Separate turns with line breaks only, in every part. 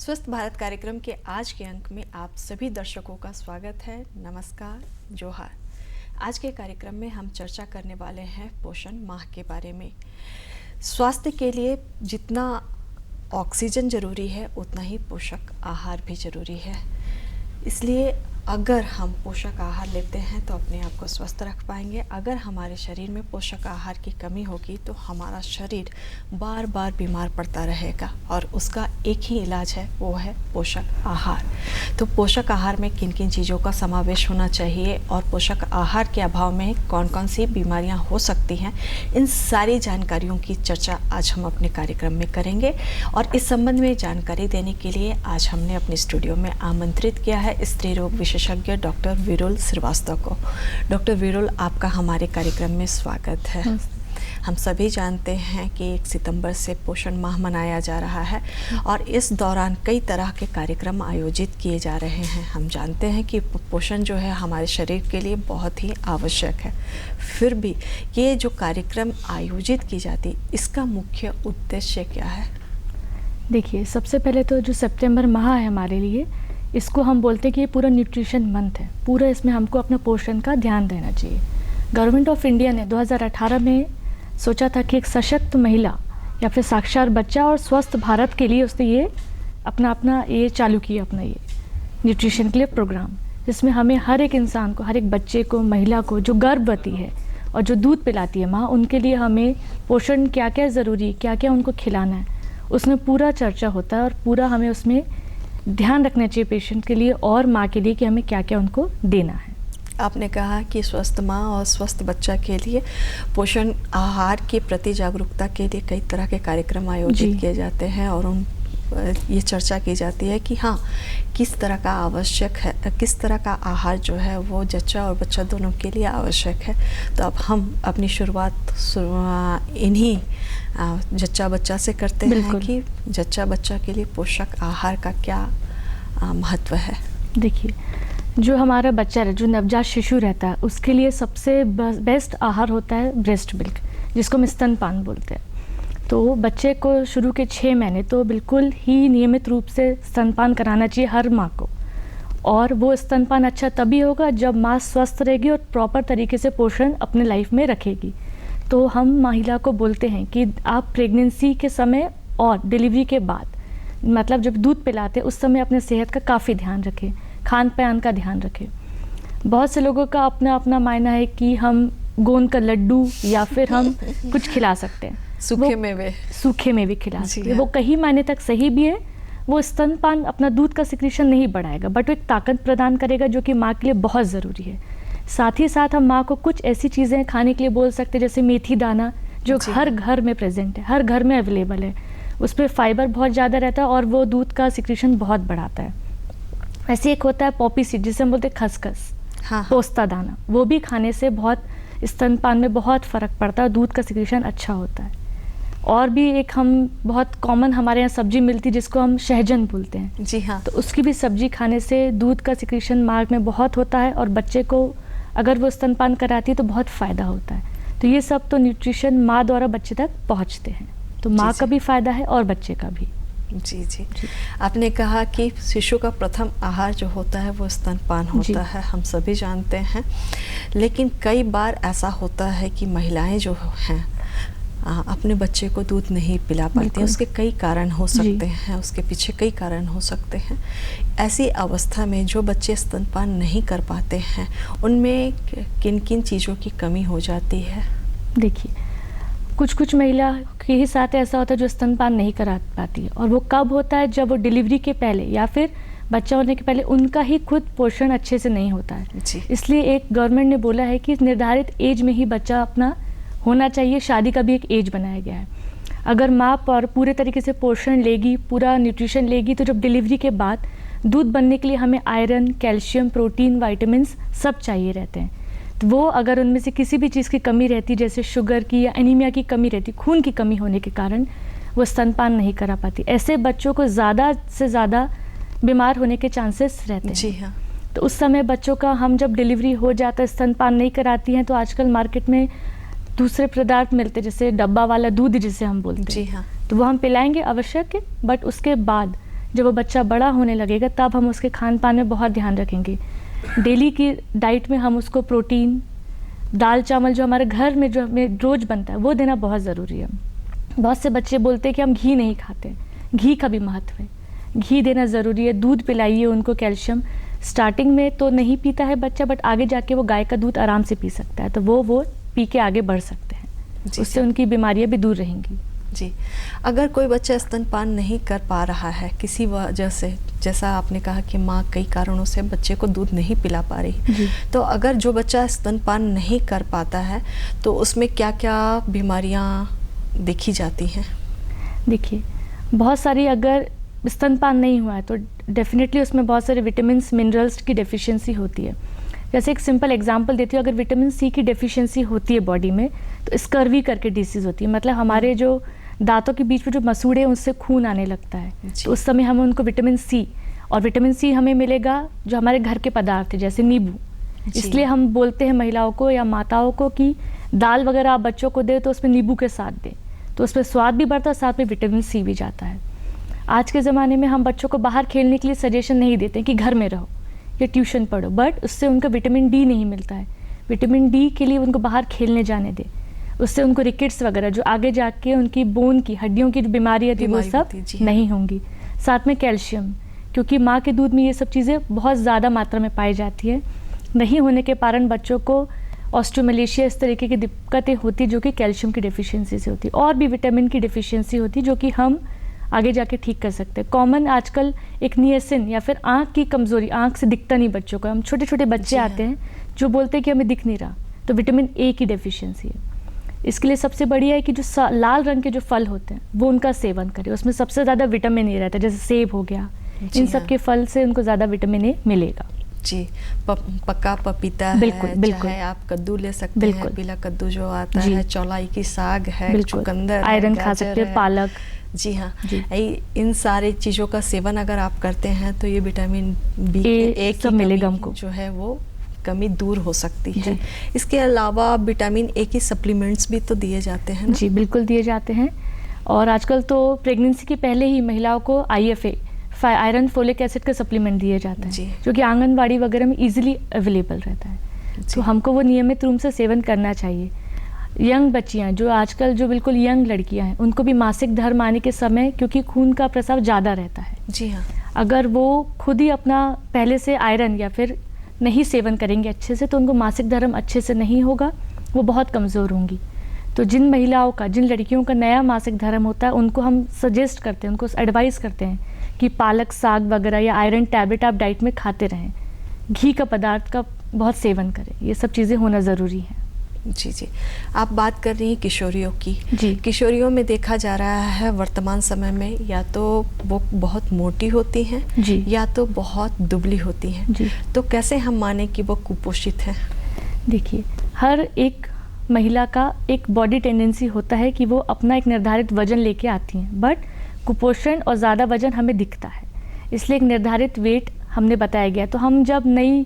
स्वस्थ भारत कार्यक्रम के आज के अंक में आप सभी दर्शकों का स्वागत है। नमस्कार, जोहार। आज के कार्यक्रम में हम चर्चा करने वाले हैं पोषण माह के बारे में। स्वास्थ्य के लिए जितना ऑक्सीजन जरूरी है उतना ही पोषक आहार भी जरूरी है। इसलिए अगर हम पोषक आहार लेते हैं तो अपने आप को स्वस्थ रख पाएंगे। अगर हमारे शरीर में पोषक आहार की कमी होगी तो हमारा शरीर बार बार बीमार पड़ता रहेगा और उसका एक ही इलाज है, वो है पोषक आहार। तो पोषक आहार में किन किन चीज़ों का समावेश होना चाहिए और पोषक आहार के अभाव में कौन कौन सी बीमारियां हो सकती हैं, इन सारी जानकारियों की चर्चा आज हम अपने कार्यक्रम में करेंगे। और इस संबंध में जानकारी देने के लिए आज हमने अपने स्टूडियो में आमंत्रित किया है स्त्री रोग विशेषज्ञ डॉक्टर विरोल श्रीवास्तव को। डॉक्टर विरोल, आपका हमारे कार्यक्रम में स्वागत है। हम सभी जानते हैं कि 1 सितंबर से पोषण माह मनाया जा रहा है और इस दौरान कई तरह के कार्यक्रम आयोजित किए जा रहे हैं। हम जानते हैं कि पोषण जो है हमारे शरीर के लिए बहुत ही आवश्यक है। फिर भी ये जो कार्यक्रम आयोजित की जाती, इसका मुख्य उद्देश्य क्या है?
देखिए, सबसे पहले तो जो सितंबर माह है हमारे लिए, इसको हम बोलते हैं कि ये पूरा न्यूट्रिशन मंथ है। पूरा इसमें हमको अपना पोषण का ध्यान देना चाहिए। गवर्नमेंट ऑफ इंडिया ने 2018 में सोचा था कि एक सशक्त महिला या फिर साक्षर बच्चा और स्वस्थ भारत के लिए उसने ये अपना ये चालू किया, अपना ये न्यूट्रिशन के लिए प्रोग्राम, जिसमें हमें हर एक इंसान को, हर एक बच्चे को, महिला को जो गर्भवती है और जो दूध पिलाती है माँ, उनके लिए हमें पोषण क्या क्या ज़रूरी, क्या क्या उनको खिलाना है, उसमें पूरा चर्चा होता है और पूरा हमें उसमें ध्यान रखना चाहिए पेशेंट के लिए और माँ के लिए कि हमें क्या क्या उनको देना है।
आपने कहा कि स्वस्थ माँ और स्वस्थ बच्चा के लिए पोषण आहार के प्रति जागरूकता के लिए कई तरह के कार्यक्रम आयोजित किए जाते हैं और ये चर्चा की जाती है कि हाँ, किस तरह का आवश्यक है, किस तरह का आहार जो है वो जच्चा और बच्चा दोनों के लिए आवश्यक है। तो अब हम अपनी शुरुआत इन्हीं जच्चा बच्चा से करते हैं कि जच्चा बच्चा के लिए पोषक आहार का क्या महत्व है।
देखिए, जो हमारा बच्चा है, जो नवजात शिशु रहता है, उसके लिए सबसे बेस्ट आहार होता है ब्रेस्ट मिल्क, जिसको हम स्तनपान बोलते हैं। तो बच्चे को शुरू के 6 महीने तो बिल्कुल ही नियमित रूप से स्तनपान कराना चाहिए हर माँ को। और वो स्तनपान अच्छा तभी होगा जब माँ स्वस्थ रहेगी और प्रॉपर तरीके से पोषण अपने लाइफ में रखेगी। तो हम महिला को बोलते हैं कि आप प्रेगनेंसी के समय और डिलीवरी के बाद, मतलब जब दूध पिलाते उस समय अपने सेहत का काफ़ी ध्यान रखें, खान पान का ध्यान रखें। बहुत से लोगों का अपना अपना मायना है कि हम गोंद का लड्डू या फिर हम कुछ खिला सकते हैं, सूखे मेवे खिला सकते हैं। वो कहीं मायने तक सही भी है। वो स्तनपान अपना दूध का सिक्रीशन नहीं बढ़ाएगा, बट वो एक ताकत प्रदान करेगा जो कि माँ के लिए बहुत ज़रूरी है। साथ ही साथ हम माँ को कुछ ऐसी चीज़ें खाने के लिए बोल सकते हैं, जैसे मेथी दाना, जो हर घर में प्रेजेंट है, हर घर में अवेलेबल है। उस पर फाइबर बहुत ज़्यादा रहता है और वो दूध का सिक्रीशन बहुत बढ़ाता है। ऐसे एक होता है पॉपी सीड, जिसे हम बोलते हैं खसखस, पोस्ता दाना, वो भी खाने से बहुत स्तनपान में बहुत फ़र्क पड़ता है, दूध का सिक्रीशन अच्छा होता है। और भी एक हम बहुत कॉमन हमारे यहाँ सब्जी मिलती है जिसको हम सहजन बोलते हैं।
जी हाँ।
तो उसकी भी सब्जी खाने से दूध का सिक्रीशन माँ में बहुत होता है और बच्चे को अगर वो स्तनपान कराती है तो बहुत फ़ायदा होता है। तो ये सब तो न्यूट्रिशन माँ द्वारा बच्चे तक पहुँचते हैं, तो माँ का भी फ़ायदा है और बच्चे का भी।
जी। आपने कहा कि शिशु का प्रथम आहार जो होता है वो स्तनपान होता है, हम सभी जानते हैं। लेकिन कई बार ऐसा होता है कि महिलाएं जो हैं अपने बच्चे को दूध नहीं पिला पाती हैं। उसके कई कारण हो सकते हैं, उसके पीछे कई कारण हो सकते हैं। ऐसी अवस्था में जो बच्चे स्तनपान नहीं कर पाते हैं, उनमें किन किन चीज़ों की कमी हो जाती है?
देखिए, कुछ महिला के ही साथ ऐसा होता है जो स्तनपान नहीं करा पाती है, और वो कब होता है? जब वो डिलीवरी के पहले या फिर बच्चा होने के पहले उनका ही खुद पोषण अच्छे से नहीं होता है। इसलिए एक गवर्नमेंट ने बोला है कि निर्धारित एज में ही बच्चा अपना होना चाहिए। शादी का भी एक एज बनाया गया है। अगर माँ पर पूरे तरीके से पोषण लेगी, पूरा न्यूट्रिशन लेगी, तो जब डिलीवरी के बाद दूध बनने के लिए हमें आयरन, कैल्शियम, प्रोटीन, वाइटामिन्स सब चाहिए रहते हैं। तो वो अगर उनमें से किसी भी चीज़ की कमी रहती, जैसे शुगर की या एनीमिया की कमी रहती, खून की कमी होने के कारण वो स्तनपान नहीं करा पाती, ऐसे बच्चों को ज़्यादा से ज़्यादा बीमार होने के चांसेस रहते हैं।
जी हाँ।
तो उस समय बच्चों का, हम जब डिलीवरी हो जाता है, स्तनपान नहीं कराती हैं, तो आजकल मार्केट में दूसरे पदार्थ मिलते, जैसे डब्बा वाला दूध जिसे हम बोलते हैं।
जी हाँ।
तो वो हम पिलाएंगे आवश्यक है, बट उसके बाद जब वो बच्चा बड़ा होने लगेगा तब हम उसके खान पान में बहुत ध्यान रखेंगे। डेली की डाइट में हम उसको प्रोटीन, दाल चावल जो हमारे घर में जो हमें रोज़ बनता है वो देना बहुत ज़रूरी है। बहुत से बच्चे बोलते हैं कि हम घी नहीं खाते, घी का भी महत्व है, घी देना ज़रूरी है। दूध पिलाइए उनको, कैल्शियम स्टार्टिंग में तो नहीं पीता है बच्चा, बट आगे जाके वो गाय का दूध आराम से पी सकता है, तो वो पी के आगे बढ़ सकते हैं, उससे उनकी बीमारियां भी दूर रहेंगी।
जी, अगर कोई बच्चा स्तनपान नहीं कर पा रहा है किसी वजह से, जैसा आपने कहा कि माँ कई कारणों से बच्चे को दूध नहीं पिला पा रही, तो अगर जो बच्चा स्तनपान नहीं कर पाता है तो उसमें क्या क्या बीमारियाँ देखी जाती हैं?
देखिए, बहुत सारी, अगर स्तनपान नहीं हुआ है तो डेफिनेटली उसमें बहुत सारे विटामिन्स, मिनरल्स की डेफिशिएंसी होती है। जैसे एक सिंपल एग्जांपल देती हूँ, अगर विटामिन सी की डेफिशिएंसी होती है बॉडी में तो स्कर्वी करके डिसीज़ होती है, मतलब हमारे जो दांतों के बीच में जो मसूड़े हैं उससे खून आने लगता है, तो उस समय हमें उनको विटामिन सी, और विटामिन सी हमें मिलेगा जो हमारे घर के पदार्थ है जैसे नींबू। इसलिए हम बोलते हैं महिलाओं को या माताओं को कि दाल वगैरह आप बच्चों को दे तो उसमें नींबू के साथ दें, तो उसमें स्वाद भी बढ़ता है, साथ में विटामिन सी भी जाता है। आज के ज़माने में हम बच्चों को बाहर खेलने के लिए सजेशन नहीं देते कि घर में रहो या ट्यूशन पढ़ो, बट उससे उनको विटामिन डी नहीं मिलता है। विटामिन डी के लिए उनको बाहर खेलने जाने दें, उससे उनको रिकेट्स वगैरह जो आगे जाके उनकी बोन की, हड्डियों की जो बीमारियाँ थी वो सब नहीं होंगी। साथ में कैल्शियम, क्योंकि माँ के दूध में ये सब चीज़ें बहुत ज़्यादा मात्रा में पाई जाती है, नहीं होने के कारण बच्चों को ऑस्टियोमलेशिया इस तरीके की दिक्कतें होती जो कि कैल्शियम की डेफिशिएंसी से होती, और भी विटामिन की डेफिशिएंसी होती जो कि हम आगे जाके ठीक कर सकते हैं। कॉमन आजकल एक नियसिन या फिर आँख की कमज़ोरी, आँख से दिखता नहीं बच्चों को, हम छोटे छोटे बच्चे आते हैं जो बोलते हैं कि हमें दिख नहीं रहा, तो विटामिन ए की डेफिशिएंसी है। इसके लिए सबसे बढ़िया है कि जो लाल रंग के जो फल होते हैं वो उनका सेवन करें, उसमें सबसे ज़्यादा विटामिन ए रहता है, जैसे सेब हो गया, इन सब के फल से उनको ज़्यादा विटामिन ए मिलेगा।
जी, पक्का पपीता
बिल्कुल,
है,
बिल्कुल,
चाहे आप कद्दू ले सकते हैं, पीला कद्दू जो आता है, चौलाई की साग है, चुकंदर,
आयरन खा सकते हैं, पालक।
जी हाँ, इन सारे चीज़ों का सेवन अगर आप करते हैं तो ये विटामिन बी ए की
मिलेगा हमको,
जो है वो कमी दूर हो सकती है। इसके अलावा विटामिन ए की सप्लीमेंट्स भी तो दिए जाते हैं ना?
जी बिल्कुल दिए जाते हैं, और आजकल तो प्रेगनेंसी के पहले ही महिलाओं को IFA, आयरन फोलिक एसिड का सप्लीमेंट दिया जाता है, जो कि आंगनबाड़ी वगैरह में इजीली अवेलेबल रहता है, तो हमको वो नियमित रूप से सेवन करना चाहिए। यंग बच्चियां जो आजकल जो बिल्कुल यंग लड़कियां हैं उनको भी मासिक धर्म आने के समय, क्योंकि खून का प्रसाव ज़्यादा रहता है,
जी हाँ,
अगर वो खुद ही अपना पहले से आयरन या फिर नहीं सेवन करेंगे अच्छे से तो उनको मासिक धर्म अच्छे से नहीं होगा, वो बहुत कमज़ोर होंगी। तो जिन महिलाओं का, जिन लड़कियों का नया मासिक धर्म होता है उनको हम सजेस्ट करते हैं, उनको एडवाइस करते हैं कि पालक साग वगैरह या आयरन टैबलेट आप डाइट में खाते रहें, घी का पदार्थ का बहुत सेवन करें, ये सब चीज़ें होना ज़रूरी है।
जी जी, आप बात कर रही हैं किशोरियों की।
जी,
किशोरियों में देखा जा रहा है वर्तमान समय में या तो वो बहुत मोटी होती हैं
जी,
या तो बहुत दुबली होती हैं,
जी,
तो कैसे हम माने कि वो कुपोषित है?
देखिए, हर एक महिला का एक बॉडी टेंडेंसी होता है कि वो अपना एक निर्धारित वजन लेके आती हैं, बट कुपोषण और ज़्यादा वजन हमें दिखता है, इसलिए एक निर्धारित वेट हमने बताया गया। तो हम जब नई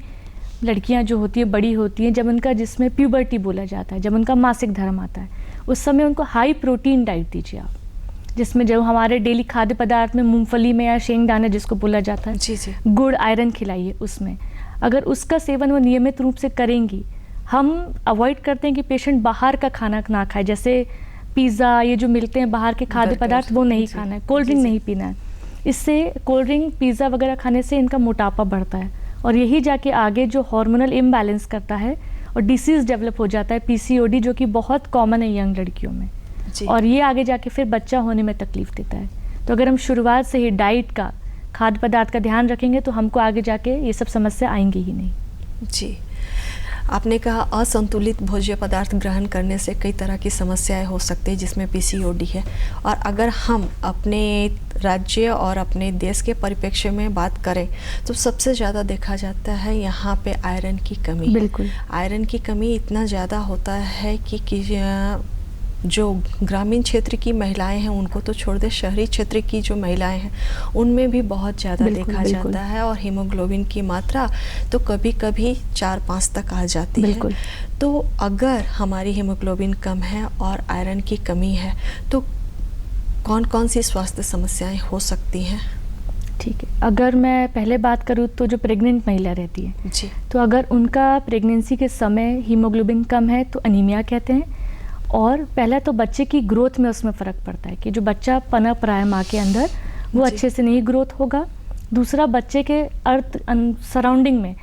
लड़कियां जो होती है, बड़ी होती हैं, जब उनका, जिसमें प्यूबर्टी बोला जाता है, जब उनका मासिक धर्म आता है, उस समय उनको हाई प्रोटीन डाइट दीजिए आप, जिसमें जब हमारे डेली खाद्य पदार्थ में मूंगफली में या शेंगदाने जिसको बोला जाता है,
जी जी,
गुड़, आयरन खिलाइए उसमें। अगर उसका सेवन वो नियमित रूप से करेंगी, हम अवॉइड करते हैं कि पेशेंट बाहर का खाना ना खाए, जैसे पिज़्ज़ा, ये जो मिलते हैं बाहर के खाद्य पदार्थ, वो नहीं खाना है, कोल्ड ड्रिंक नहीं पीना है। इससे कोल्ड ड्रिंक, पिज़्ज़ा वगैरह खाने से इनका मोटापा बढ़ता है, और यही जाके आगे जो हार्मोनल इम्बैलेंस करता है और डिसीज़ डेवलप हो जाता है, PCOD, जो कि बहुत कॉमन है यंग लड़कियों में, और ये आगे जाके फिर बच्चा होने में तकलीफ देता है। तो अगर हम शुरुआत से ही डाइट का, खाद्य पदार्थ का ध्यान रखेंगे तो हमको आगे जाके ये सब समस्या आएंगी ही नहीं।
जी, आपने कहा असंतुलित भोज्य पदार्थ ग्रहण करने से कई तरह की समस्याएं हो सकती है, जिसमें PCOD है, और अगर हम अपने राज्य और अपने देश के परिप्रेक्ष्य में बात करें तो सबसे ज़्यादा देखा जाता है यहाँ पे आयरन की कमी।
बिल्कुल,
आयरन की कमी इतना ज़्यादा होता है कि जो ग्रामीण क्षेत्र की महिलाएं हैं उनको तो छोड़ दे, शहरी क्षेत्र की जो महिलाएं हैं उनमें भी बहुत ज़्यादा देखा जाता है, और हीमोग्लोबिन की मात्रा तो कभी कभी 4-5 तक आ जाती है। तो अगर हमारी हीमोग्लोबिन कम है और आयरन की कमी है तो कौन कौन सी स्वास्थ्य समस्याएं हो सकती हैं?
ठीक है, अगर मैं पहले बात करूँ तो जो प्रेग्नेंट महिला रहती है
जी
तो अगर उनका प्रेगनेंसी के समय हीमोग्लोबिन कम है तो अनीमिया कहते हैं। और पहला तो बच्चे की ग्रोथ में उसमें फ़र्क पड़ता है कि जो बच्चा पनप रहा है माँ के अंदर वो
जी।
अच्छे से नहीं ग्रोथ होगा। दूसरा, बच्चे के अर्थ सराउंडिंग में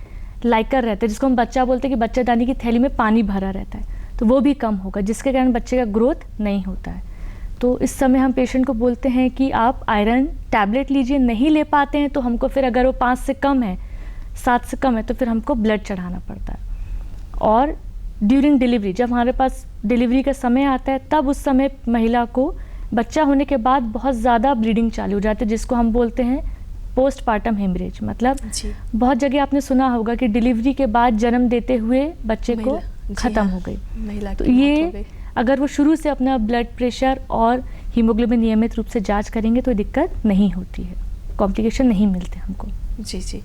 लाइकर रहता है, जिसको हम बच्चा बोलते हैं कि बच्चादानी की थैली में पानी भरा रहता है, तो वो भी कम होगा, जिसके कारण बच्चे का ग्रोथ नहीं होता है। तो इस समय हम पेशेंट को बोलते हैं कि आप आयरन टैबलेट लीजिए। नहीं ले पाते हैं तो हमको फिर, अगर वो 5 से कम है, 7 से कम है, तो फिर हमको ब्लड चढ़ाना पड़ता है। और ड्यूरिंग डिलीवरी, जब हमारे पास डिलीवरी का समय आता है, तब उस समय महिला को बच्चा होने के बाद बहुत ज़्यादा ब्लीडिंग चालू हो जाती है, जिसको हम बोलते हैं पोस्टपार्टम हेमरेज। मतलब
जी
बहुत जगह आपने सुना होगा कि डिलीवरी के बाद जन्म देते हुए बच्चे को
जी
ख़त्म
हाँ,
हो गई।
महिला
तो
की मौत हो
ये
गई।
अगर वो शुरू से अपना ब्लड प्रेशर और हीमोग्लोबिन नियमित रूप से जांच करेंगे तो दिक्कत नहीं होती है, कॉम्प्लिकेशन नहीं मिलते हमको।
जी जी,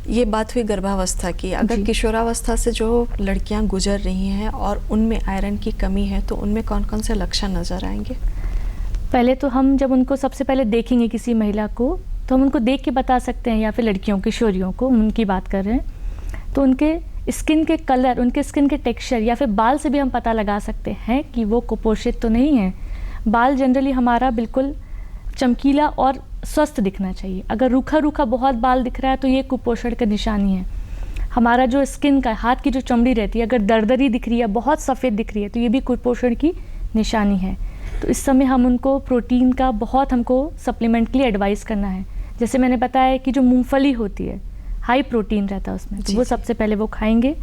ये बात हुई गर्भावस्था की। अगर
जी।
किशोरावस्था से जो लड़कियां गुजर रही हैं और उनमें आयरन की कमी है, तो उनमें कौन कौन से लक्षण नज़र आएंगे?
पहले तो हम जब उनको सबसे पहले देखेंगे किसी महिला को, तो हम उनको देख के बता सकते हैं, या फिर लड़कियों किशोरियों को उनकी बात कर रहे हैं, तो उनके स्किन के कलर, उनके स्किन के टेक्सचर या फिर बाल से भी हम पता लगा सकते हैं कि वो कुपोषित तो नहीं है। बाल जनरली हमारा बिल्कुल चमकीला और स्वस्थ दिखना चाहिए। अगर रूखा रूखा बहुत बाल दिख रहा है तो ये कुपोषण का निशानी है। हमारा जो स्किन का, हाथ की जो चमड़ी रहती है, अगर दरदरी दिख रही है, बहुत सफ़ेद दिख रही है, तो ये भी कुपोषण की निशानी है। तो इस समय हम उनको प्रोटीन का बहुत हमको सप्लीमेंट के लिए एडवाइस करना है। जैसे मैंने बताया कि जो मूंगफली होती है, हाई प्रोटीन रहता है उसमें, तो
जी,
वो
जी।
सबसे पहले वो खाएंगे।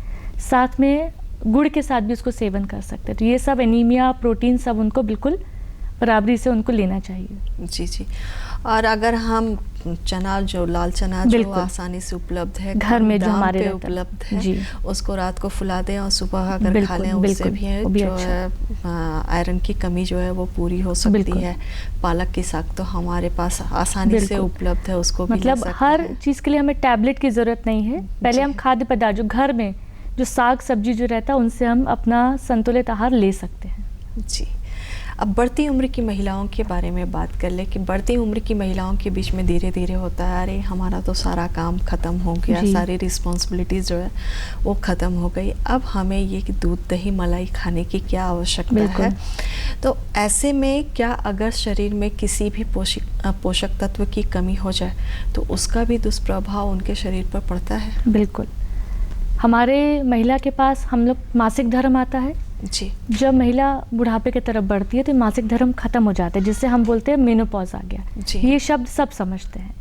साथ में गुड़ के साथ भी उसको सेवन कर सकते हैं। तो ये सब एनीमिया, प्रोटीन सब उनको बिल्कुल बराबरी से उनको लेना चाहिए।
जी जी। और अगर हम चना, जो लाल चना जो
बिल्कुल।
आसानी से उपलब्ध है,
घर
कम
में जो
दाम
हमारे
पे
रहता है।
उपलब्ध है,
जी।
उसको रात को फुला दें और सुबह अगर खा
बिल्कुल,
लें, उससे
बिल्कुल,
भी है
वो भी
जो
अच्छा
है आयरन की कमी जो है वो पूरी हो सकती
बिल्कुल।
है। पालक की साग तो हमारे पास आसानी से
बिल्कुल।
उपलब्ध है, उसको भी ले
मतलब
सकते
हर
हैं।
चीज़ के लिए हमें टैबलेट की ज़रूरत नहीं है। पहले
जी।
हम खाद्य पदार्थ जो घर में जो साग सब्जी जो रहता है, उनसे हम अपना संतुलित आहार ले सकते हैं।
जी। अब बढ़ती उम्र की महिलाओं के बारे में बात कर ले कि बढ़ती उम्र की महिलाओं के बीच में धीरे धीरे होता है, अरे हमारा तो सारा काम ख़त्म हो गया,
जी।
सारी रिस्पॉन्सिबिलिटीज़ जो है वो ख़त्म हो गई, अब हमें ये कि दूध दही मलाई खाने की क्या आवश्यकता
बिल्कुल।
है। तो ऐसे में क्या अगर शरीर में किसी भी पोषक तत्व की कमी हो जाए तो उसका भी दुष्प्रभाव उनके शरीर पर पड़ता है?
बिल्कुल। हमारे महिला के पास हम लोग मासिक धर्म आता है।
जी
जब महिला बुढ़ापे की तरफ बढ़ती है तो मासिक धर्म खत्म हो जाता है, जिससे हम बोलते हैं मेनोपॉज आ गया।
जी।
ये शब्द सब समझते हैं।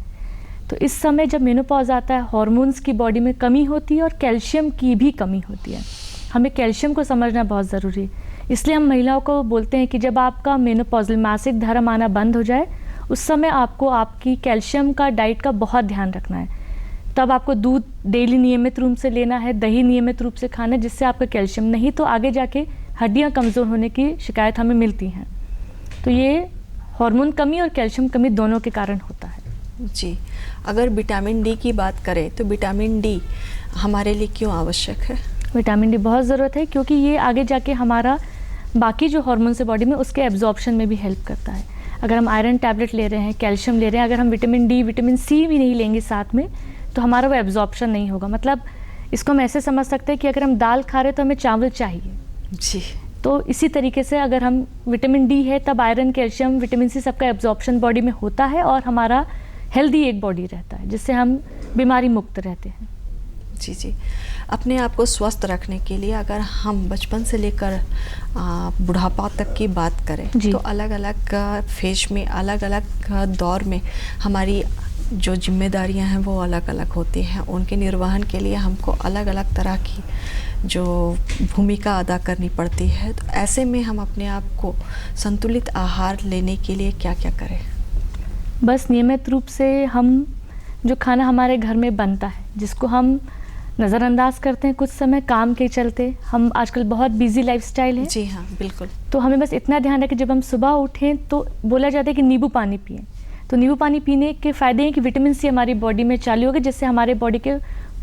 तो इस समय जब मेनोपॉज आता है, हार्मोन्स की बॉडी में कमी होती है और कैल्शियम की भी कमी होती है। हमें कैल्शियम को समझना बहुत ज़रूरी है। इसलिए हम महिलाओं को बोलते हैं कि जब आपका मेनोपॉजल मासिक धर्म आना बंद हो जाए, उस समय आपको आपकी कैल्शियम का डाइट का बहुत ध्यान रखना है। तब आपको दूध डेली नियमित रूप से लेना है, दही नियमित रूप से खाना है, जिससे आपका कैल्शियम, नहीं तो आगे जाके हड्डियां कमज़ोर होने की शिकायत हमें मिलती हैं। तो ये हार्मोन कमी और कैल्शियम कमी दोनों के कारण होता है।
जी। अगर विटामिन डी की बात करें तो विटामिन डी हमारे लिए क्यों आवश्यक है?
विटामिन डी बहुत ज़रूरत है, क्योंकि ये आगे जाके हमारा बाकी जो हार्मोन्स है बॉडी में, उसके एब्जॉर्प्शन में भी हेल्प करता है। अगर हम आयरन टैबलेट ले रहे हैं, कैल्शियम ले रहे हैं, अगर हम विटामिन डी, विटामिन सी भी नहीं लेंगे साथ में, तो हमारा वो एब्जॉर्प्शन नहीं होगा। मतलब इसको हम ऐसे समझ सकते हैं कि अगर हम दाल खा रहे हैं तो हमें चावल चाहिए।
जी
तो इसी तरीके से अगर हम विटामिन डी है, तब आयरन, कैल्शियम, विटामिन सी सबका एब्जॉर्प्शन बॉडी में होता है और हमारा हेल्दी एक बॉडी रहता है, जिससे हम बीमारी मुक्त रहते हैं।
जी जी। अपने आप को स्वस्थ रखने के लिए अगर हम बचपन से लेकर बुढ़ापा तक की बात करें
जी।
तो अलग अलग फेज में, अलग अलग दौर में हमारी जो जिम्मेदारियां हैं वो अलग अलग होती हैं। उनके निर्वहन के लिए हमको अलग अलग तरह की जो भूमिका अदा करनी पड़ती है। तो ऐसे में हम अपने आप को संतुलित आहार लेने के लिए क्या क्या करें?
बस नियमित रूप से हम जो खाना हमारे घर में बनता है, जिसको हम नज़रअंदाज करते हैं कुछ समय काम के चलते, हम आजकल बहुत बिजी लाइफस्टाइल है।
जी हाँ, बिल्कुल।
तो हमें बस इतना ध्यान रखें, जब हम सुबह उठें तो बोला जाता है कि नींबू पानी पिएं। तो नींबू पानी पीने के फ़ायदे हैं कि विटामिन सी हमारी बॉडी में चालू होगा, जिससे हमारे बॉडी के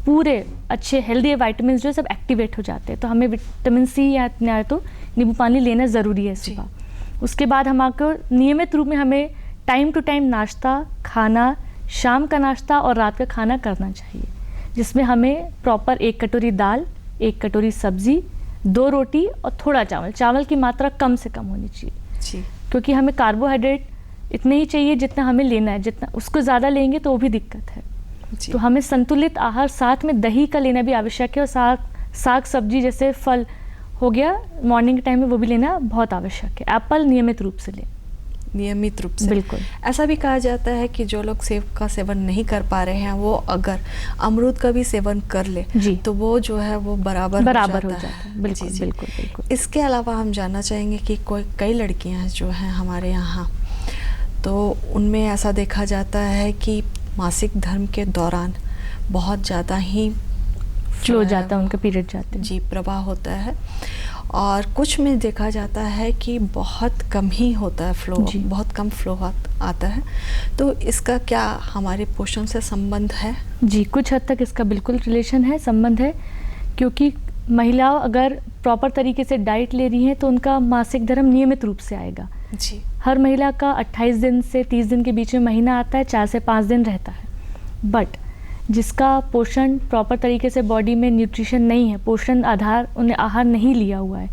पूरे अच्छे हेल्दी वाइटामिन जो है सब एक्टिवेट हो जाते हैं। तो हमें विटामिन सी या तो नींबू पानी लेना ज़रूरी है सुबह। उसके बाद हमको नियमित रूप में हमें टाइम टू टाइम नाश्ता, खाना, शाम का नाश्ता और रात का खाना करना चाहिए, जिसमें हमें प्रॉपर 1 कटोरी दाल, 1 कटोरी सब्जी, 2 रोटी और थोड़ा चावल। चावल की मात्रा कम से कम होनी चाहिए
जी।
क्योंकि हमें कार्बोहाइड्रेट इतने ही चाहिए जितना हमें लेना है, जितना उसको ज़्यादा लेंगे तो वो भी दिक्कत है।
जी।
तो हमें संतुलित आहार, साथ में दही का लेना भी आवश्यक है, और साग सब्जी जैसे फल हो गया मॉर्निंग टाइम में, वो भी लेना बहुत आवश्यक है। एप्पल नियमित रूप से लें।
नियमित रूप से,
बिल्कुल।
ऐसा भी कहा जाता है कि जो लोग सेब का सेवन नहीं कर पा रहे हैं, वो अगर अमरूद का भी सेवन कर ले
जी,
तो वो जो है वो बराबर हो जाता है।
बिल्कुल,
जी, जी।
बिल्कुल, बिल्कुल।
इसके अलावा हम जानना चाहेंगे कि कई लड़कियां जो हैं हमारे यहाँ, तो उनमें ऐसा देखा जाता है कि मासिक धर्म के दौरान बहुत ज़्यादा ही
फ्लो जाता है, उनका पीरियड जाते हैं।
जी, प्रवाह होता है, और कुछ में देखा जाता है कि बहुत कम ही होता है फ्लो, बहुत कम फ्लो आता है। तो इसका क्या हमारे पोषण से संबंध है?
जी, कुछ हद तक इसका बिल्कुल रिलेशन है, संबंध है, क्योंकि महिलाओं अगर प्रॉपर तरीके से डाइट ले रही हैं तो उनका मासिक धर्म नियमित रूप से आएगा।
जी।
हर महिला का 28 दिन से 30 दिन के बीच में महीना आता है, 4 से 5 दिन रहता है। बट जिसका पोषण प्रॉपर तरीके से बॉडी में न्यूट्रिशन नहीं है, पोषण आधार उन्हें आहार नहीं लिया हुआ है,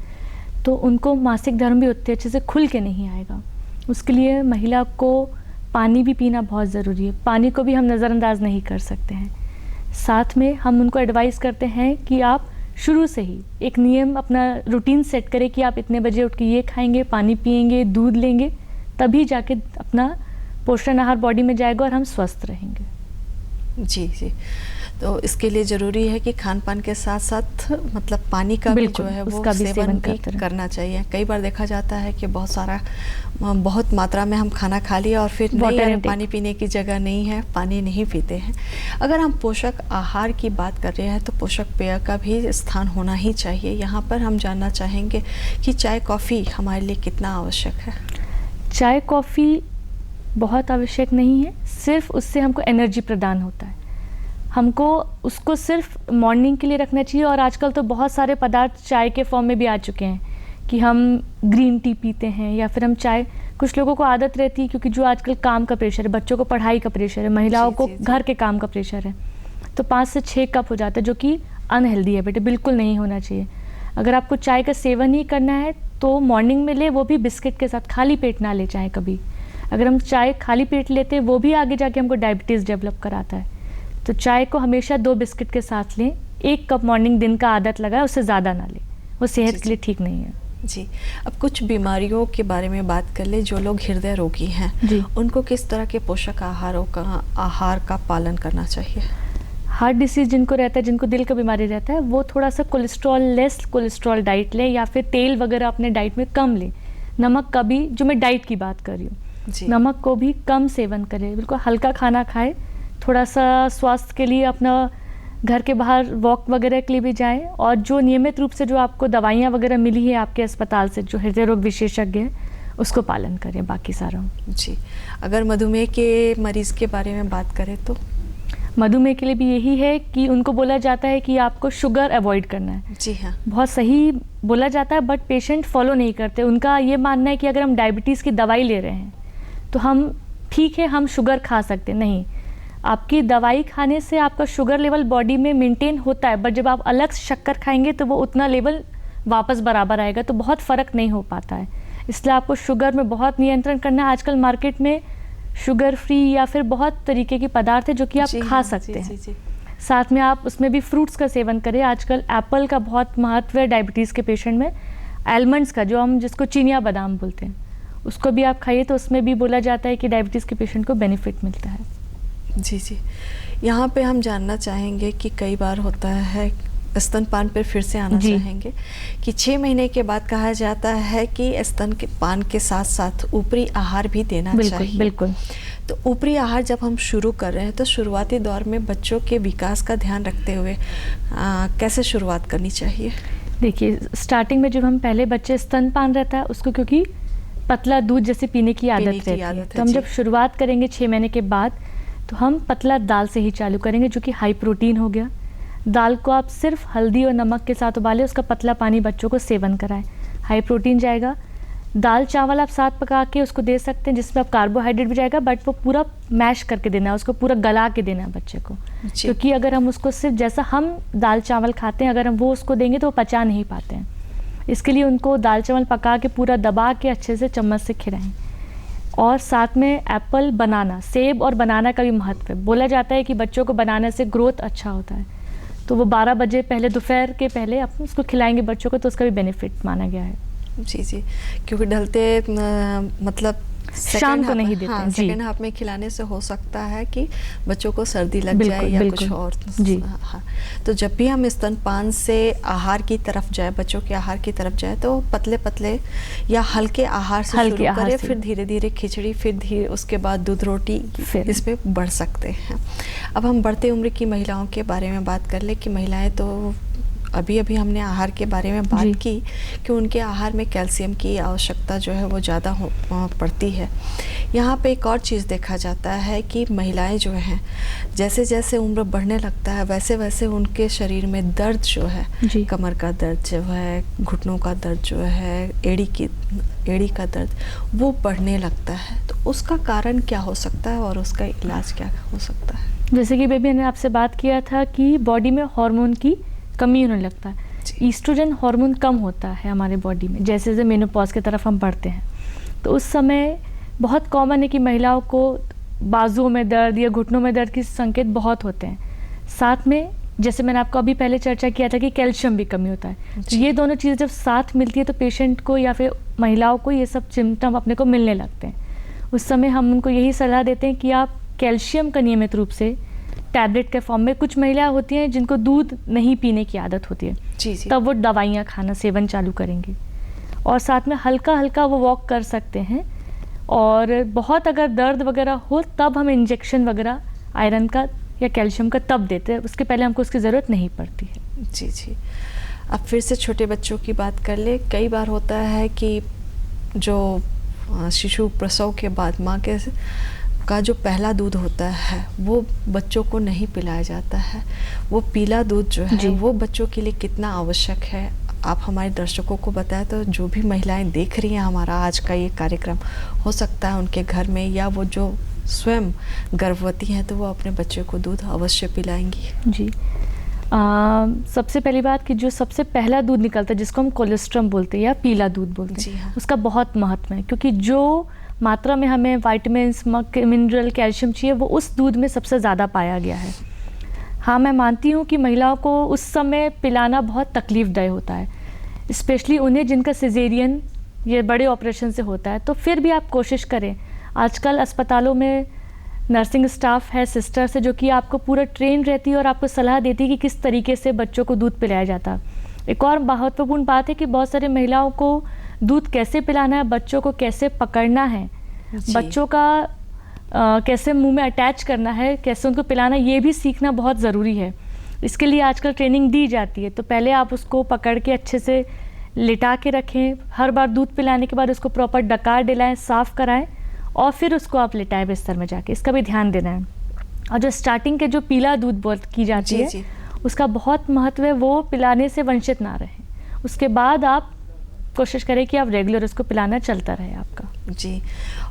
तो उनको मासिक धर्म भी उतने अच्छे से खुल के नहीं आएगा। उसके लिए महिला को पानी भी पीना बहुत ज़रूरी है। पानी को भी हम नज़रअंदाज नहीं कर सकते हैं। साथ में हम उनको एडवाइस करते हैं कि आप शुरू से ही एक नियम, अपना रूटीन सेट करें कि आप इतने बजे उठ के ये खाएंगे, पानी पिएंगे, दूध लेंगे, तभी जाके अपना पोषण आहार बॉडी में जाएगा और हम स्वस्थ रहेंगे।
जी जी। तो इसके लिए ज़रूरी है कि खान पान के साथ साथ मतलब पानी का भी जो है वो सेवन भी करना चाहिए। कई बार देखा जाता है कि बहुत मात्रा में हम खाना खा लिया और फिर नहीं, पानी पीने की जगह नहीं है, पानी नहीं पीते हैं। अगर हम पोषक आहार की बात कर रहे हैं तो पोषक पेय का भी स्थान होना ही चाहिए। यहाँ पर हम जानना चाहेंगे कि चाय कॉफ़ी हमारे लिए कितना आवश्यक है?
चाय कॉफ़ी बहुत आवश्यक नहीं है, सिर्फ उससे हमको एनर्जी प्रदान होता है। हमको उसको सिर्फ मॉर्निंग के लिए रखना चाहिए। और आजकल तो बहुत सारे पदार्थ चाय के फॉर्म में भी आ चुके हैं कि हम ग्रीन टी पीते हैं या फिर हम चाय, कुछ लोगों को आदत रहती है क्योंकि जो आजकल काम का प्रेशर है, बच्चों को पढ़ाई का प्रेशर है, महिलाओं को घर के काम का प्रेशर है, तो 5 से 6 कप हो जाता है, जो कि अनहेल्दी है बेटे, बिल्कुल नहीं होना चाहिए। अगर आपको चाय का सेवन ही करना है तो मॉर्निंग में ले, वो भी बिस्किट के साथ, खाली पेट ना ले चाय कभी। अगर हम चाय खाली पेट लेते हैं वो भी आगे जाके हमको डायबिटीज़ डेवलप कराता है। तो चाय को हमेशा 2 बिस्किट के साथ लें। 1 कप मॉर्निंग दिन का आदत लगाए, उससे ज़्यादा ना लें, वो सेहत के लिए ठीक नहीं है।
जी। अब कुछ बीमारियों के बारे में बात कर ले। जो लोग हृदय रोगी हैं उनको किस तरह के पोषक आहार का पालन करना चाहिए?
हार्ट डिसीज़ जिनको रहता है, जिनको दिल का बीमारी रहता है, वो थोड़ा सा लेस कोलेस्ट्रॉल डाइट लें या फिर तेल वगैरह अपने डाइट में कम लें। नमक का भी, जो मैं डाइट की बात कर रही हूँ, नमक को भी कम सेवन करें, बिल्कुल हल्का खाना खाए। थोड़ा सा स्वास्थ्य के लिए अपना घर के बाहर वॉक वगैरह के लिए भी जाएं, और जो नियमित रूप से जो आपको दवाइयाँ वगैरह मिली है आपके अस्पताल से, जो हृदय रोग विशेषज्ञ है, उसको पालन करें। बाकी सारा
जी। अगर मधुमेह के मरीज़ के बारे में बात करें तो
मधुमेह के लिए भी यही है कि उनको बोला जाता है कि आपको शुगर अवॉइड करना है।
जी हाँ,
बहुत सही बोला जाता है, बट पेशेंट फॉलो नहीं करते। उनका ये मानना है कि अगर हम डायबिटीज़ की दवाई ले रहे हैं तो हम ठीक है, हम शुगर खा सकते नहीं। आपकी दवाई खाने से आपका शुगर लेवल बॉडी में मेंटेन होता है, बट जब आप अलग से शक्कर खाएंगे तो वो उतना लेवल वापस बराबर आएगा, तो बहुत फ़र्क नहीं हो पाता है। इसलिए आपको शुगर में बहुत नियंत्रण करना है। आजकल मार्केट में शुगर फ्री या फिर बहुत तरीके के पदार्थ है जो कि आप खा सकते हैं। साथ में आप उसमें भी फ्रूट्स का सेवन करें। आजकल एप्पल का बहुत महत्व है डायबिटीज़ के पेशेंट में। आलमंड्स का, जो हम जिसको चिनिया बादाम बोलते हैं, उसको भी आप खाइए, तो उसमें भी बोला जाता है कि डायबिटीज़ के पेशेंट को बेनिफिट मिलता है।
जी जी। यहाँ पे हम जानना चाहेंगे कि कई बार होता है, स्तनपान पर फिर से आना चाहेंगे कि 6 महीने के बाद कहा जाता है कि स्तनपान के साथ साथ ऊपरी आहार भी देना चाहिए।
बिल्कुल।
तो ऊपरी आहार जब हम शुरू कर रहे हैं तो शुरुआती दौर में बच्चों के विकास का ध्यान रखते हुए कैसे शुरुआत करनी चाहिए?
देखिए, स्टार्टिंग में जब हम पहले बच्चे स्तनपान रहता है उसको, क्योंकि पतला दूध जैसे पीने की आदत रहती है, तो हम जब शुरुआत करेंगे 6 महीने के बाद, तो हम पतला दाल से ही चालू करेंगे, जो कि हाई प्रोटीन हो गया। दाल को आप सिर्फ हल्दी और नमक के साथ उबालें, उसका पतला पानी बच्चों को सेवन कराएं, हाई प्रोटीन जाएगा। दाल चावल आप साथ पका के उसको दे सकते हैं, जिसमें आप कार्बोहाइड्रेट भी जाएगा, बट वो पूरा मैश करके देना है, उसको पूरा गला के देना है बच्चे को। क्योंकि अगर हम उसको सिर्फ जैसा हम दाल चावल खाते हैं अगर हम वो उसको देंगे तो वो पचा नहीं पाते हैं। इसके लिए उनको दाल चावल पका के पूरा दबा के अच्छे से चम्मच से खिलाएं। और साथ में एप्पल, बनाना, सेब और बनाना का भी महत्व है। बोला जाता है कि बच्चों को बनाने से ग्रोथ अच्छा होता है, तो वो 12 बजे पहले, दोपहर के पहले आप उसको खिलाएंगे बच्चों को, तो उसका भी बेनिफिट माना गया है।
जी, क्योंकि ढलते मतलब
शाम को नहीं देते।
हाँ, सेकेंड हाफ में खिलाने से हो सकता है कि बच्चों को सर्दी लग जाए या कुछ और।
जी
हाँ, तो जब भी हम स्तनपान से आहार की तरफ जाए, बच्चों के आहार की तरफ जाए, तो पतले पतले या हल्के आहार से शुरू करें, फिर धीरे धीरे खिचड़ी, फिर धीरे उसके बाद दूध रोटी, इस पे बढ़ सकते हैं। अब हम बढ़ते उम्र की महिलाओं के बारे में बात कर ले कि महिलाएं तो अभी अभी हमने आहार के बारे में बात की कि उनके आहार में कैल्शियम की आवश्यकता जो है वो ज़्यादा पड़ती है। यहाँ पे एक और चीज़ देखा जाता है कि महिलाएं जो हैं, जैसे जैसे उम्र बढ़ने लगता है वैसे वैसे उनके शरीर में दर्द जो है, कमर का दर्द जो है, घुटनों का दर्द जो है, एड़ी का दर्द, वो बढ़ने लगता है। तो उसका कारण क्या हो सकता है और उसका इलाज क्या हो सकता है?
जैसे कि बेबी ने आपसे बात किया था कि बॉडी में हार्मोन की कमी होने लगता है। ईस्ट्रोजन हार्मोन कम होता है हमारे बॉडी में जैसे जैसे मेनोपॉज की तरफ हम बढ़ते हैं। तो उस समय बहुत कॉमन है कि महिलाओं को बाजुओं में दर्द या घुटनों में दर्द के संकेत बहुत होते हैं। साथ में जैसे मैंने आपको अभी पहले चर्चा किया था कि कैल्शियम भी कमी होता है। तो ये दोनों चीज़ें जब साथ मिलती है तो पेशेंट को या फिर महिलाओं को ये सब सिम्टम अपने को मिलने लगते हैं। उस समय हम उनको यही सलाह देते हैं कि आप कैल्शियम का नियमित रूप से टैबलेट के फॉर्म में, कुछ महिलाएं होती हैं जिनको दूध नहीं पीने की आदत होती है,
जी।
तब वो दवाइयाँ खाना सेवन चालू करेंगे। और साथ में हल्का हल्का वो वॉक कर सकते हैं। और बहुत अगर दर्द वगैरह हो तब हम इंजेक्शन वगैरह आयरन का या कैल्शियम का तब देते हैं, उसके पहले हमको उसकी ज़रूरत नहीं पड़ती है।
जी। अब फिर से छोटे बच्चों की बात कर ले। कई बार होता है कि जो शिशु प्रसव के बाद माँ के का जो पहला दूध होता है वो बच्चों को नहीं पिलाया जाता है। वो पीला दूध जो है वो बच्चों के लिए कितना आवश्यक है, आप हमारे दर्शकों को बताएं। तो जो भी महिलाएं देख रही हैं हमारा आज का ये कार्यक्रम, हो सकता है उनके घर में या वो जो स्वयं गर्भवती हैं तो वो अपने बच्चे को दूध अवश्य पिलाएंगी।
जी, सबसे पहली बात कि जो सबसे पहला दूध निकलता है जिसको हम कोलेस्ट्रम बोलते हैं या पीला दूध बोलते हैं, उसका बहुत महत्व है। क्योंकि जो मात्रा में हमें विटामिन्स, मिनरल, कैल्शियम चाहिए वो उस दूध में सबसे ज़्यादा पाया गया है। हाँ, मैं मानती हूँ कि महिलाओं को उस समय पिलाना बहुत तकलीफ़दायक होता है, स्पेशली उन्हें जिनका सिजेरियन ये बड़े ऑपरेशन से होता है। तो फिर भी आप कोशिश करें। आजकल अस्पतालों में नर्सिंग स्टाफ है, सिस्टर्स है, जो कि आपको पूरा ट्रेन रहती है और आपको सलाह देती है कि किस तरीके से बच्चों को दूध पिलाया जाता है। एक और महत्वपूर्ण बात है कि बहुत सारे महिलाओं को दूध कैसे पिलाना है, बच्चों को कैसे पकड़ना है, बच्चों का कैसे मुंह में अटैच करना है, कैसे उनको पिलाना है, ये भी सीखना बहुत ज़रूरी है। इसके लिए आजकल ट्रेनिंग दी जाती है। तो पहले आप उसको पकड़ के अच्छे से लिटा के रखें, हर बार दूध पिलाने के बाद उसको प्रॉपर डकार दिलाएं, साफ़ कराएं और फिर उसको आप लिटाएं बिस्तर में जाके। इसका भी ध्यान देना है। और जो स्टार्टिंग के जो पीला दूध की जाती है उसका बहुत महत्व है, वो पिलाने से वंचित ना रहे। उसके बाद आप कोशिश करें कि आप रेगुलर उसको पिलाना चलता रहे आपका।
जी,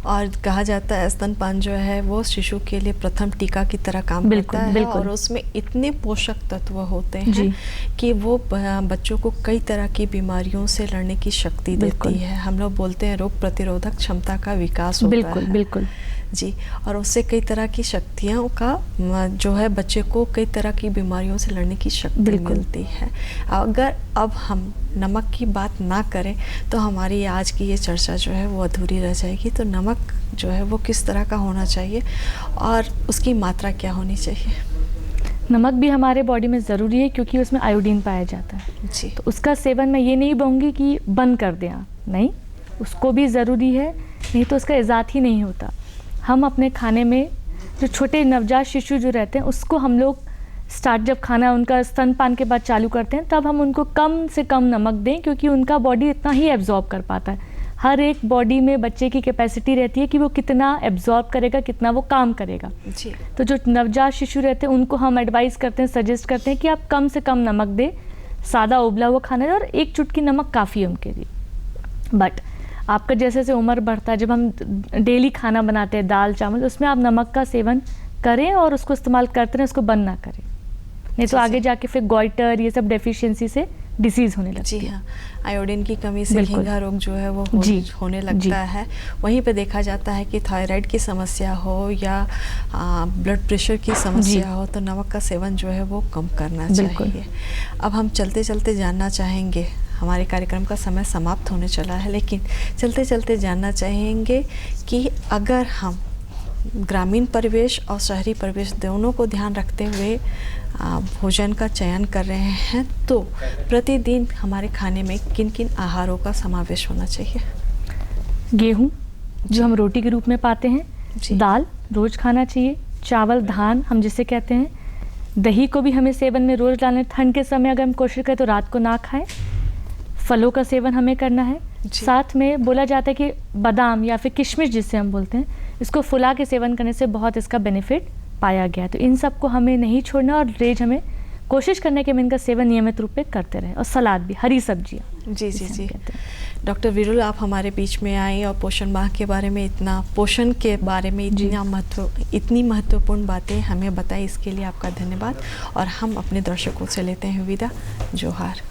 और कहा जाता है स्तनपान जो है वो शिशु के लिए प्रथम टीका की तरह काम करता है। और उसमें इतने पोषक तत्व होते हैं कि वो बच्चों को कई तरह की बीमारियों से लड़ने की शक्ति देती है। हम लोग बोलते हैं रोग प्रतिरोधक क्षमता का विकास होता है।
बिल्कुल
जी, और उससे कई तरह की शक्तियों का जो है बच्चे को कई तरह की बीमारियों से लड़ने की शक्ति मिलती है। अगर अब हम नमक की बात ना करें तो हमारी आज की ये चर्चा जो है वो अधूरी रह जाएगी। तो नमक जो है वो किस तरह का होना चाहिए और उसकी मात्रा क्या होनी चाहिए?
नमक भी हमारे बॉडी में ज़रूरी है क्योंकि उसमें आयोडीन पाया जाता है।
जी,
तो उसका सेवन मैं ये नहीं बोलूँगी कि बंद कर दें आप, नहीं, उसको भी ज़रूरी है, नहीं तो उसका इजात ही नहीं होता। हम अपने खाने में जो छोटे नवजात शिशु जो रहते हैं उसको हम लोग स्टार्ट जब खाना उनका स्तनपान के बाद चालू करते हैं तब हम उनको कम से कम नमक दें, क्योंकि उनका बॉडी इतना ही एब्जॉर्ब कर पाता है। हर एक बॉडी में बच्चे की कैपेसिटी रहती है कि वो कितना एब्जॉर्ब करेगा, कितना वो काम करेगा।
जी,
तो जो नवजात शिशु रहते हैं उनको हम एडवाइस करते हैं, सजेस्ट करते हैं कि आप कम से कम नमक दें, सादा उबला हुआ खाना दें और एक चुटकी नमक काफ़ी है उनके लिए। बट आपका जैसे जैसे उम्र बढ़ता है, जब हम डेली खाना बनाते हैं दाल चावल, उसमें आप नमक का सेवन करें और उसको इस्तेमाल करते रहें, उसको बंद ना करें, नहीं तो आगे जाके फिर गॉइटर ये सब डेफिशिएंसी से डिसीज़ होने लगती है।
जी हाँ, आयोडीन की कमी से
बिल्कुल।
झींगा रोग जो है वो होने
जी।
लगता है। वहीं पे देखा जाता है कि थायराइड की समस्या हो या ब्लड प्रेशर की समस्या हो तो नमक का सेवन जो है वो कम करना चाहिए। अब हम चलते चलते जानना चाहेंगे, हमारे कार्यक्रम का समय समाप्त होने चला है, लेकिन चलते चलते जानना चाहेंगे कि अगर हम ग्रामीण परिवेश और शहरी परिवेश दोनों को ध्यान रखते हुए भोजन का चयन कर रहे हैं तो प्रतिदिन हमारे खाने में किन किन आहारों का समावेश होना चाहिए?
गेहूँ जो हम रोटी के रूप में पाते हैं, दाल रोज़ खाना चाहिए, चावल धान हम जिसे कहते हैं, दही को भी हमें सेवन में रोज़ डालना है। ठंड के समय अगर हम कोशिश करें तो रात को ना खाएं। फलों का सेवन हमें करना है। साथ में बोला जाता है कि बादाम या फिर किशमिश जिसे हम बोलते हैं, इसको फुला के सेवन करने से बहुत इसका बेनिफिट पाया गया है। तो इन सब को हमें नहीं छोड़ना और रोज हमें कोशिश करने के हम इनका सेवन नियमित रूप में करते रहें। और सलाद भी, हरी सब्जियाँ।
जी। डॉक्टर विरुल, आप हमारे बीच में आई और पोषण माह के बारे में पोषण के बारे में इतनी महत्वपूर्ण बातें हमें बताई, इसके लिए आपका धन्यवाद। और हम अपने दर्शकों से लेते हैं विदा। जोहार।